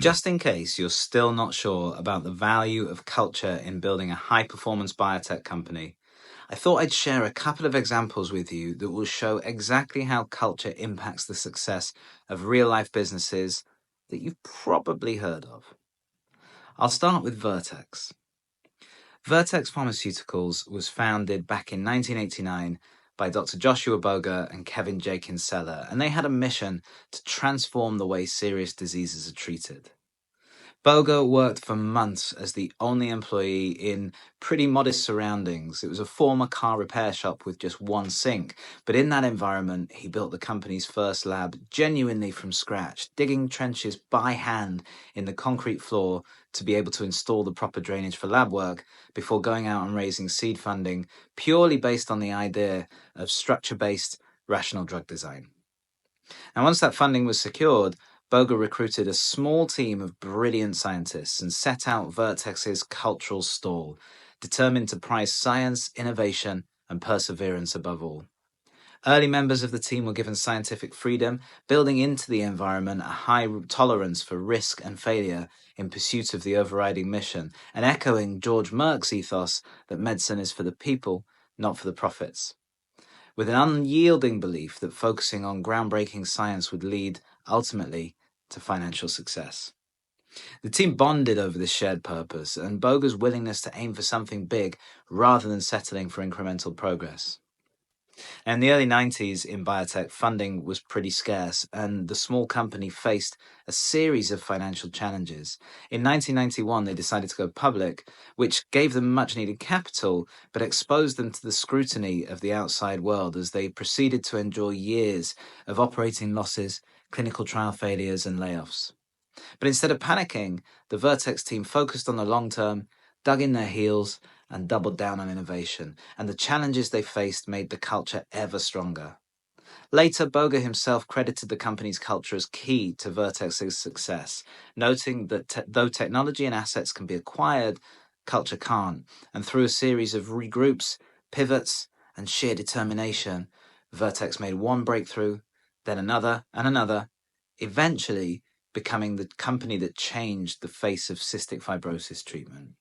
Just in case you're still not sure about the value of culture in building a high-performance biotech company, I thought I'd share a couple of examples with you that will show exactly how culture impacts the success of real-life businesses that you've probably heard of. I'll start with Vertex. Vertex Pharmaceuticals was founded back in 1989 by Dr. Joshua Boger and Kevin Jenkins Seller, and they had a mission to transform the way serious diseases are treated. Boger worked for months as the only employee in pretty modest surroundings. It was a former car repair shop with just one sink, but in that environment, he built the company's first lab genuinely from scratch, digging trenches by hand in the concrete floor to be able to install the proper drainage for lab work before going out and raising seed funding purely based on the idea of structure-based rational drug design. Now, once that funding was secured, Boger recruited a small team of brilliant scientists and set out Vertex's cultural stall, determined to prize science, innovation, and perseverance above all. Early members of the team were given scientific freedom, building into the environment a high tolerance for risk and failure in pursuit of the overriding mission, and echoing George Merck's ethos that medicine is for the people, not for the profits. With an unyielding belief that focusing on groundbreaking science would lead, ultimately, to financial success. The team bonded over this shared purpose and Boger's willingness to aim for something big rather than settling for incremental progress. In the early 90s in biotech, funding was pretty scarce, and the small company faced a series of financial challenges. In 1991, they decided to go public, which gave them much needed capital, but exposed them to the scrutiny of the outside world as they proceeded to endure years of operating losses, clinical trial failures, and layoffs. But instead of panicking, the Vertex team focused on the long term, dug in their heels, and doubled down on innovation, and the challenges they faced made the culture ever stronger. Later, Boger himself credited the company's culture as key to Vertex's success, noting that though technology and assets can be acquired, culture can't, and through a series of regroups, pivots, and sheer determination, Vertex made one breakthrough, then another and another, eventually becoming the company that changed the face of cystic fibrosis treatment.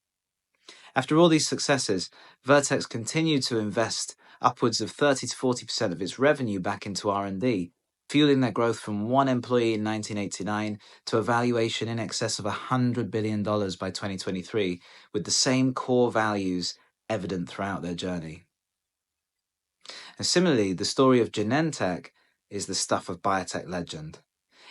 After all these successes, Vertex continued to invest upwards of 30 to 40% of its revenue back into R&D, fueling their growth from one employee in 1989 to a valuation in excess of $100 billion by 2023, with the same core values evident throughout their journey. And similarly, the story of Genentech is the stuff of biotech legend.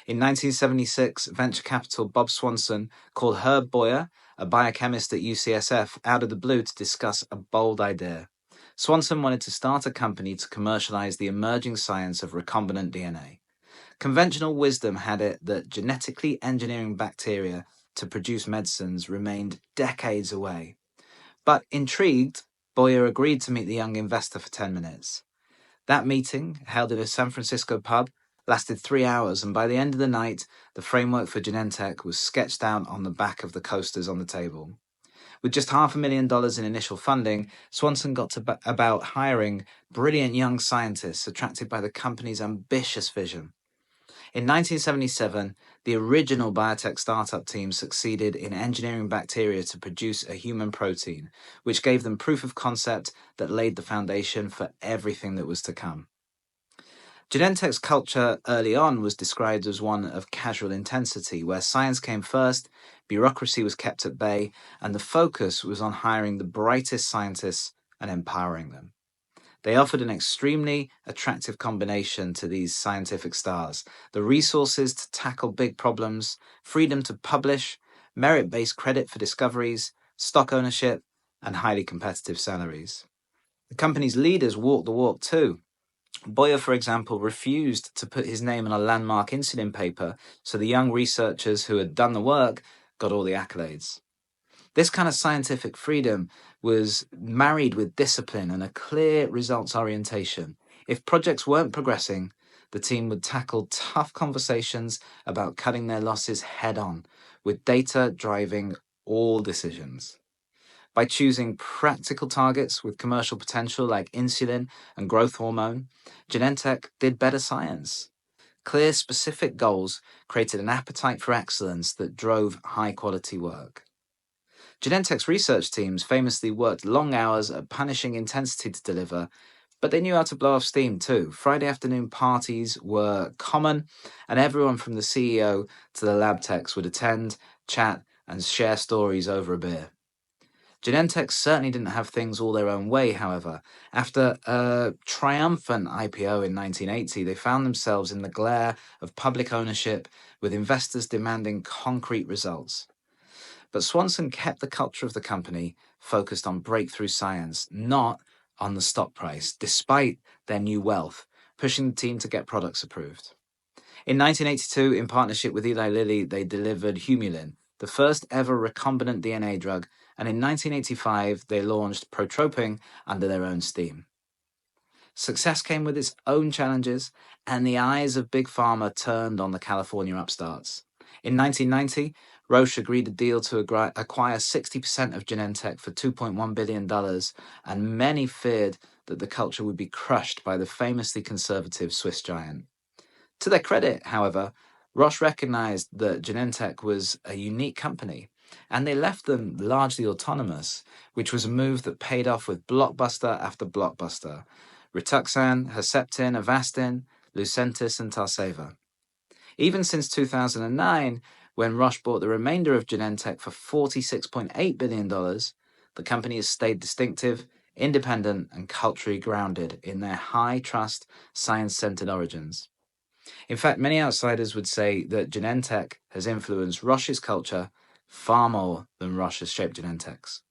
In 1976, venture capital Bob Swanson called Herb Boyer, a biochemist at UCSF, out of the blue to discuss a bold idea. Swanson wanted to start a company to commercialize the emerging science of recombinant DNA. Conventional wisdom had it that genetically engineering bacteria to produce medicines remained decades away. But intrigued, Boyer agreed to meet the young investor for 10 minutes. That meeting, held in a San Francisco pub, lasted 3 hours, and by the end of the night, the framework for Genentech was sketched out on the back of the coasters on the table. With just $500,000 in initial funding, Swanson got to about hiring brilliant young scientists attracted by the company's ambitious vision. In 1977, the original biotech startup team succeeded in engineering bacteria to produce a human protein, which gave them proof of concept that laid the foundation for everything that was to come. Genentech's culture early on was described as one of casual intensity, where science came first, bureaucracy was kept at bay, and the focus was on hiring the brightest scientists and empowering them. They offered an extremely attractive combination to these scientific stars: the resources to tackle big problems, freedom to publish, merit-based credit for discoveries, stock ownership, and highly competitive salaries. The company's leaders walked the walk too. Boyer, for example, refused to put his name on a landmark insulin paper, so the young researchers who had done the work got all the accolades. This kind of scientific freedom was married with discipline and a clear results orientation. If projects weren't progressing, the team would tackle tough conversations about cutting their losses head on, with data driving all decisions. By choosing practical targets with commercial potential like insulin and growth hormone, Genentech did better science. Clear, specific goals created an appetite for excellence that drove high-quality work. Genentech's research teams famously worked long hours at punishing intensity to deliver, but they knew how to blow off steam too. Friday afternoon parties were common, and everyone from the CEO to the lab techs would attend, chat, and share stories over a beer. Genentech certainly didn't have things all their own way, however. After a triumphant IPO in 1980, they found themselves in the glare of public ownership, with investors demanding concrete results. But Swanson kept the culture of the company focused on breakthrough science, not on the stock price, despite their new wealth, pushing the team to get products approved. In 1982, in partnership with Eli Lilly, they delivered Humulin, the first ever recombinant DNA drug, and in 1985, they launched Protroping under their own steam. Success came with its own challenges, and the eyes of Big Pharma turned on the California upstarts. In 1990, Roche agreed a deal to acquire 60% of Genentech for $2.1 billion, and many feared that the culture would be crushed by the famously conservative Swiss giant. To their credit, however, Roche recognized that Genentech was a unique company, and they left them largely autonomous, which was a move that paid off with blockbuster after blockbuster. Rituxan, Herceptin, Avastin, Lucentis, and Tarceva. Even since 2009, when Roche bought the remainder of Genentech for $46.8 billion, the company has stayed distinctive, independent, and culturally grounded in their high-trust, science-centered origins. In fact, many outsiders would say that Genentech has influenced Roche's culture far more than Roche has shaped Genentech's.